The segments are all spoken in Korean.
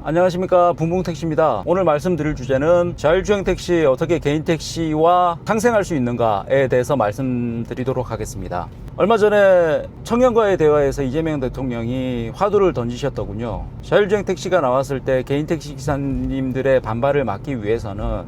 안녕하십니까, 붕붕택시입니다. 오늘 말씀드릴 주제는 자율주행 택시 어떻게 개인 택시와 상생할 수 있는가에 대해서 말씀드리도록 하겠습니다. 얼마 전에 청년과의 대화에서 이재명 대통령이 화두를 던지셨더군요. 자율주행 택시가 나왔을 때 개인 택시 기사님들의 반발을 막기 위해서는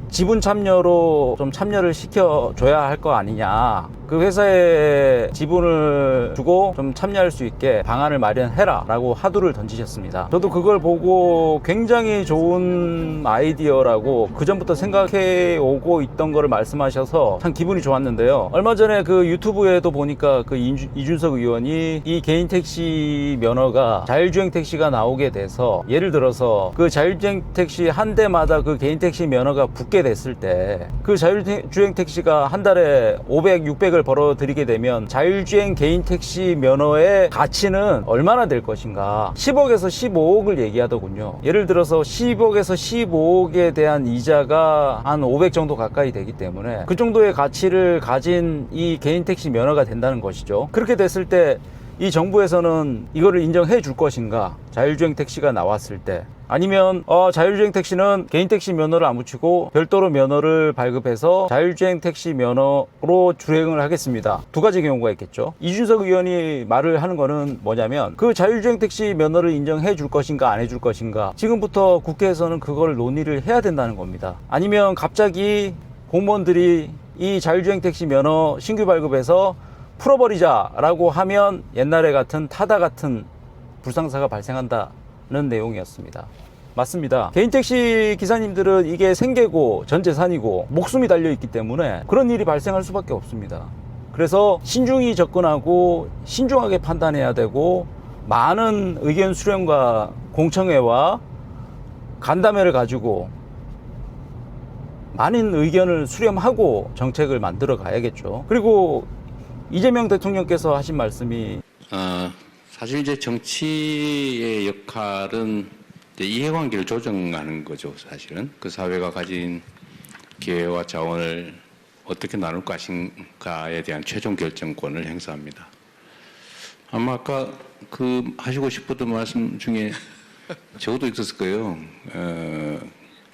지분 참여로 좀 참여를 시켜줘야 할 거 아니냐, 그 회사에 지분을 주고 좀 참여할 수 있게 방안을 마련해라 라고 화두를 던지셨습니다. 저도 그걸 보고 굉장히 좋은 아이디어라고 그전부터 생각해 오고 있던 거를 말씀하셔서 참 기분이 좋았는데요. 얼마 전에 그 유튜브에도 보니까 그 이준석 의원이 이 개인 택시 면허가 자율주행 택시가 나오게 돼서, 예를 들어서 그 자율주행 택시 한 대마다 그 개인 택시 면허가 붙게 됐을 때 그 자율주행 택시가 한 달에 500, 600을 벌어들이게 되면 자율주행 개인 택시 면허의 가치는 얼마나 될 것인가. 10억에서 15억을 얘기하더군요. 예를 들어서 10억에서 15억에 대한 이자가 한 500 정도 가까이 되기 때문에 그 정도의 가치를 가진 이 개인 택시 면허가 된다는 것이죠. 그렇게 됐을 때 이 정부에서는 이거를 인정해 줄 것인가? 자율주행 택시가 나왔을 때. 아니면 자율주행 택시는 개인 택시 면허를 안 붙이고 별도로 면허를 발급해서 자율주행 택시 면허로 주행을 하겠습니다. 두 가지 경우가 있겠죠. 이준석 의원이 말을 하는 거는 뭐냐면, 그 자율주행 택시 면허를 인정해 줄 것인가 안 해 줄 것인가, 지금부터 국회에서는 그걸 논의를 해야 된다는 겁니다. 아니면 갑자기 공무원들이 이 자율주행 택시 면허 신규 발급해서 풀어버리자라고 하면 옛날에 같은 타다 같은 불상사가 발생한다는 내용이었습니다. 맞습니다. 개인 택시 기사님들은 이게 생계고 전 재산이고 목숨이 달려있기 때문에 그런 일이 발생할 수밖에 없습니다. 그래서 신중히 접근하고 신중하게 판단해야 되고, 많은 의견 수렴과 공청회와 간담회를 가지고 많은 의견을 수렴하고 정책을 만들어 가야겠죠. 그리고 이재명 대통령께서 하신 말씀이 사실 이제 정치의 역할은 이제 이해관계를 조정하는 거죠. 사실은 그 사회가 가진 기회와 자원을 어떻게 나눌 것인가에 대한 최종 결정권을 행사합니다. 아마 아까 그 하시고 싶었던 말씀 중에 저도 있었을 거예요.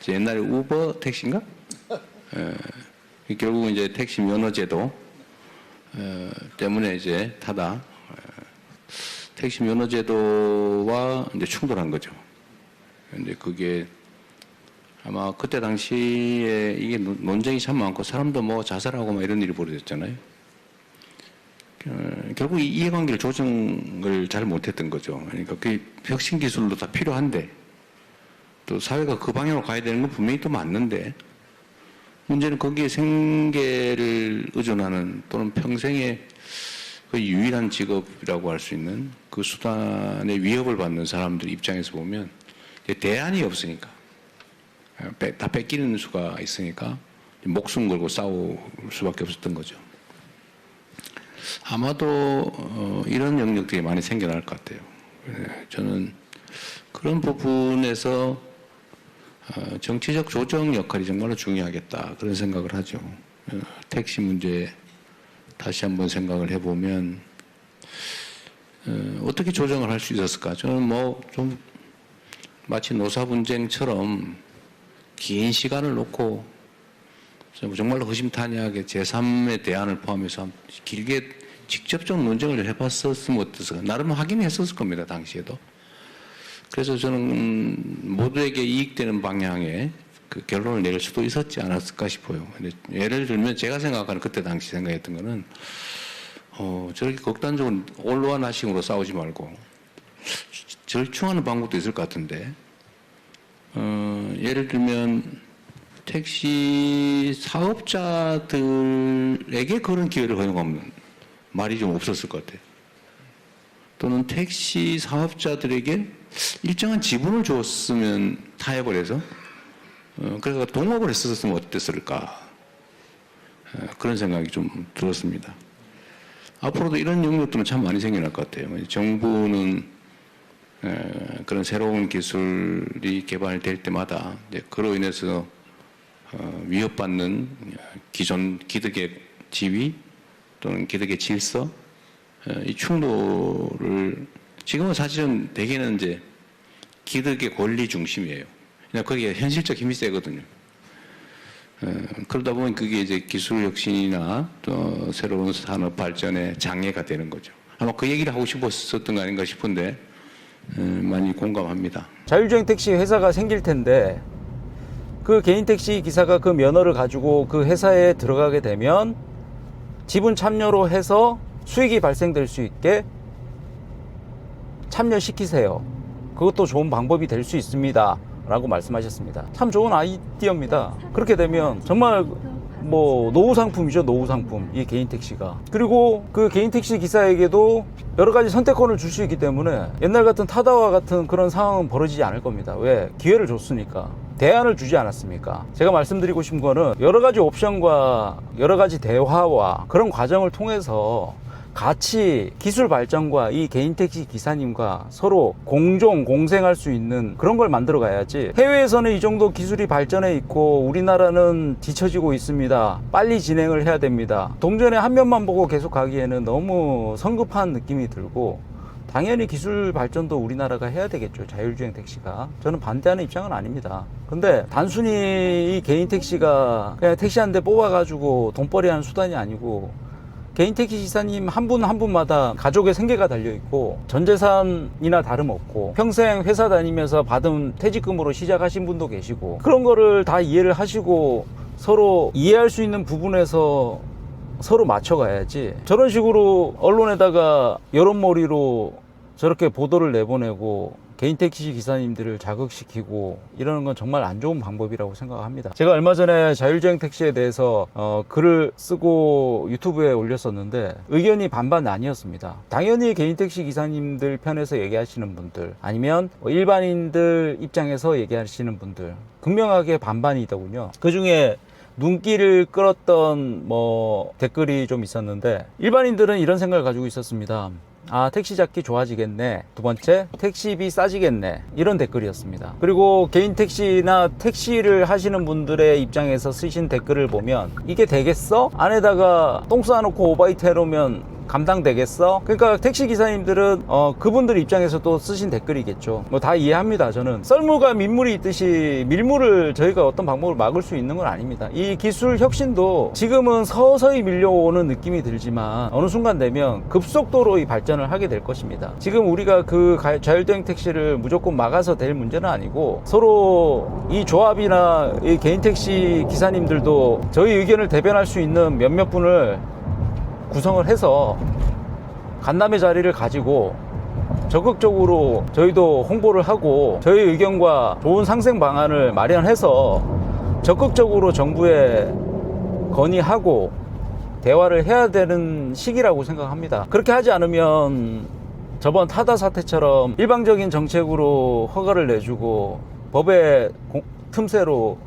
옛날에 우버 택시인가? 결국은 이제 택시 면허제도 때문에 이제 타다 택시 면허제도와 이제 충돌한 거죠. 근데 그게 아마 그때 당시에 이게 논쟁이 참 많고 사람도 뭐 자살하고 막 이런 일이 벌어졌잖아요. 결국 이 이해관계를 조정을 잘 못했던 거죠. 그러니까 그 혁신 기술도 다 필요한데, 또 사회가 그 방향으로 가야 되는 건 분명히 또 맞는데, 문제는 거기에 생계를 의존하는, 또는 평생의 그 유일한 직업이라고 할 수 있는 그 수단의 위협을 받는 사람들 입장에서 보면 대안이 없으니까, 다 뺏기는 수가 있으니까 목숨 걸고 싸울 수밖에 없었던 거죠. 아마도 이런 영역들이 많이 생겨날 것 같아요. 저는 그런 부분에서 정치적 조정 역할이 정말로 중요하겠다, 그런 생각을 하죠. 택시 문제 다시 한번 생각을 해보면 어떻게 조정을 할 수 있었을까? 저는 뭐 좀 마치 노사 분쟁처럼 긴 시간을 놓고 정말로 허심탄회하게 제3의 대안을 포함해서 길게 직접적 논쟁을 해봤었으면 어땠을까? 나름 확인했었을 겁니다, 당시에도. 그래서 저는 모두에게 이익되는 방향의 그 결론을 내릴 수도 있었지 않았을까 싶어요. 근데 예를 들면 제가 생각하는, 그때 당시 생각했던 거는 저렇게 극단적으로 올로와 나싱으로 싸우지 말고 절충하는 방법도 있을 것 같은데, 예를 들면 택시 사업자들에게 그런 기회를 허용하면 말이 좀 없었을 것 같아요. 또는 택시 사업자들에게 일정한 지분을 줬으면, 타협을 해서 그래서 동업을 했었으면 어땠을까, 그런 생각이 좀 들었습니다. 앞으로도 이런 영역들은 참 많이 생겨날 것 같아요. 정부는 그런 새로운 기술이 개발될 때마다 이제 그로 인해서 위협받는 기존 기득의 지위 또는 기득의 질서, 이 충돌을 지금은 사실은 대개는 이제 기득의 권리 중심이에요. 그냥 거기에 현실적 힘이 세거든요. 그러다 보면 그게 이제 기술 혁신이나 또 새로운 산업 발전에 장애가 되는 거죠. 아마 그 얘기를 하고 싶었었던 거 아닌가 싶은데 많이 공감합니다. 자율주행 택시 회사가 생길 텐데 그 개인 택시 기사가 그 면허를 가지고 그 회사에 들어가게 되면 지분 참여로 해서 수익이 발생될 수 있게 참여시키세요. 그것도 좋은 방법이 될 수 있습니다. 라고 말씀하셨습니다. 참 좋은 아이디어입니다. 그렇게 되면 정말 뭐 노후 상품이죠. 노후 상품. 이 개인 택시가. 그리고 그 개인 택시 기사에게도 여러 가지 선택권을 줄 수 있기 때문에 옛날 같은 타다와 같은 그런 상황은 벌어지지 않을 겁니다. 왜? 기회를 줬으니까. 대안을 주지 않았습니까? 제가 말씀드리고 싶은 거는 여러 가지 옵션과 여러 가지 대화와 그런 과정을 통해서 같이 기술 발전과 이 개인 택시 기사님과 서로 공생할 수 있는 그런 걸 만들어 가야지. 해외에서는 이 정도 기술이 발전해 있고 우리나라는 뒤처지고 있습니다. 빨리 진행을 해야 됩니다. 동전의 한 면만 보고 계속 가기에는 너무 성급한 느낌이 들고, 당연히 기술 발전도 우리나라가 해야 되겠죠. 자율주행 택시가. 저는 반대하는 입장은 아닙니다. 근데 단순히 이 개인 택시가 그냥 택시 한 대 뽑아가지고 돈벌이 하는 수단이 아니고, 개인 택시 기사님 한 분 한 분마다 가족의 생계가 달려있고 전재산이나 다름없고 평생 회사 다니면서 받은 퇴직금으로 시작하신 분도 계시고, 그런 거를 다 이해를 하시고 서로 이해할 수 있는 부분에서 서로 맞춰가야지. 저런 식으로 언론에다가 여론몰이로 저렇게 보도를 내보내고 개인 택시 기사님들을 자극시키고 이러는 건 정말 안 좋은 방법이라고 생각합니다. 제가 얼마 전에 자율주행 택시에 대해서 글을 쓰고 유튜브에 올렸었는데 의견이 반반 나뉘었습니다. 당연히 개인 택시 기사님들 편에서 얘기하시는 분들, 아니면 일반인들 입장에서 얘기하시는 분들, 극명하게 반반이더군요. 그 중에 눈길을 끌었던 댓글이 좀 있었는데, 일반인들은 이런 생각을 가지고 있었습니다. 아, 택시 잡기 좋아지겠네. 두 번째, 택시비 싸지겠네. 이런 댓글이었습니다. 그리고 개인 택시나 택시를 하시는 분들의 입장에서 쓰신 댓글을 보면 이게 되겠어? 안에다가 똥 싸놓고 오바이트 해놓으면 감당되겠어? 그러니까 택시 기사님들은 그분들 입장에서 또 쓰신 댓글이겠죠. 뭐 다 이해합니다. 저는 썰물과 민물이 있듯이 밀물을 저희가 어떤 방법으로 막을 수 있는 건 아닙니다. 이 기술 혁신도 지금은 서서히 밀려오는 느낌이 들지만 어느 순간 되면 급속도로 이 발전을 하게 될 것입니다. 지금 우리가 그 자율주행 택시를 무조건 막아서 될 문제는 아니고, 서로 이 조합이나 이 개인 택시 기사님들도 저희 의견을 대변할 수 있는 몇몇 분을 구성을 해서 간담회 자리를 가지고 적극적으로 저희도 홍보를 하고 저희 의견과 좋은 상생 방안을 마련해서 적극적으로 정부에 건의하고 대화를 해야 되는 시기라고 생각합니다. 그렇게 하지 않으면 저번 타다 사태처럼 일방적인 정책으로 허가를 내주고 법의 틈새로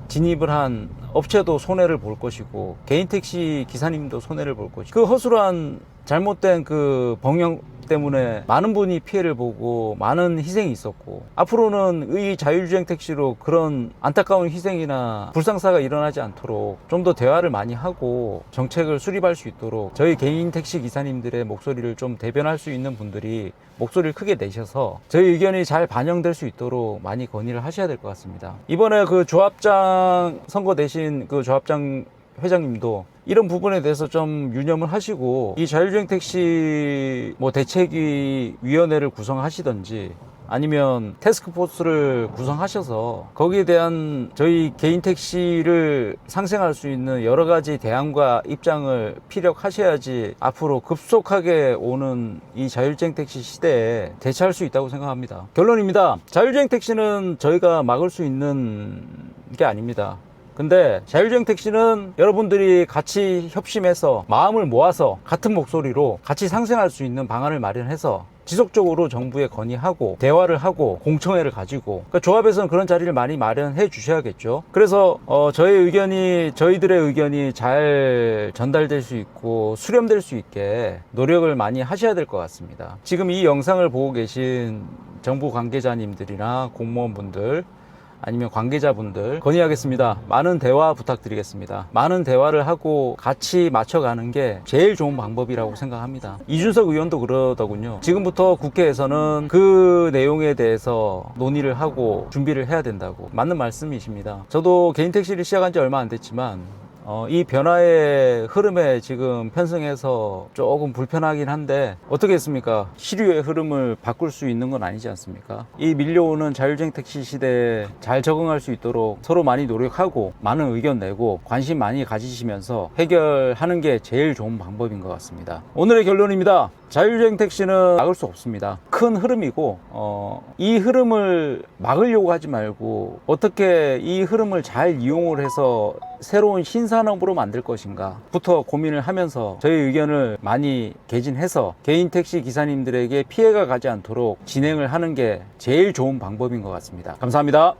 진입을 한 업체도 손해를 볼 것이고 개인 택시 기사님도 손해를 볼 것이고, 그 허술한 잘못된 그 범용 때문에 많은 분이 피해를 보고 많은 희생이 있었고, 앞으로는 이 자율주행 택시로 그런 안타까운 희생이나 불상사가 일어나지 않도록 좀 더 대화를 많이 하고 정책을 수립할 수 있도록 저희 개인 택시 기사님들의 목소리를 좀 대변할 수 있는 분들이 목소리를 크게 내셔서 저희 의견이 잘 반영될 수 있도록 많이 건의를 하셔야 될 것 같습니다. 이번에 그 조합장 선거 대신 그 조합장 회장님도 이런 부분에 대해서 좀 유념을 하시고 이 자율주행 택시 대책위 위원회를 구성하시던지 아니면 태스크포스를 구성하셔서 거기에 대한 저희 개인 택시를 상생할 수 있는 여러 가지 대안과 입장을 피력하셔야지 앞으로 급속하게 오는 이 자율주행 택시 시대에 대처할 수 있다고 생각합니다. 결론입니다. 자율주행 택시는 저희가 막을 수 있는 게 아닙니다. 근데 자율주행 택시는 여러분들이 같이 협심해서 마음을 모아서 같은 목소리로 같이 상생할 수 있는 방안을 마련해서 지속적으로 정부에 건의하고 대화를 하고 공청회를 가지고, 그러니까 조합에서는 그런 자리를 많이 마련해 주셔야겠죠. 그래서 저희들의 의견이 잘 전달될 수 있고 수렴될 수 있게 노력을 많이 하셔야 될 것 같습니다. 지금 이 영상을 보고 계신 정부 관계자님들이나 공무원분들, 아니면 관계자분들 건의하겠습니다. 많은 대화 부탁드리겠습니다. 많은 대화를 하고 같이 맞춰가는 게 제일 좋은 방법이라고 생각합니다. 이준석 의원도 그러더군요. 지금부터 국회에서는 그 내용에 대해서 논의를 하고 준비를 해야 된다고. 맞는 말씀이십니다. 저도 개인 택시를 시작한 지 얼마 안 됐지만 이 변화의 흐름에 지금 편승해서 조금 불편하긴 한데 어떻게 했습니까? 시류의 흐름을 바꿀 수 있는 건 아니지 않습니까? 이 밀려오는 자율주행 택시 시대에 잘 적응할 수 있도록 서로 많이 노력하고 많은 의견 내고 관심 많이 가지시면서 해결하는 게 제일 좋은 방법인 것 같습니다. 오늘의 결론입니다. 자율주행 택시는 막을 수 없습니다. 큰 흐름이고 이 흐름을 막으려고 하지 말고 어떻게 이 흐름을 잘 이용을 해서 새로운 신산업으로 만들 것인가 부터 고민을 하면서 저희 의견을 많이 개진해서 개인 택시 기사님들에게 피해가 가지 않도록 진행을 하는 게 제일 좋은 방법인 것 같습니다. 감사합니다.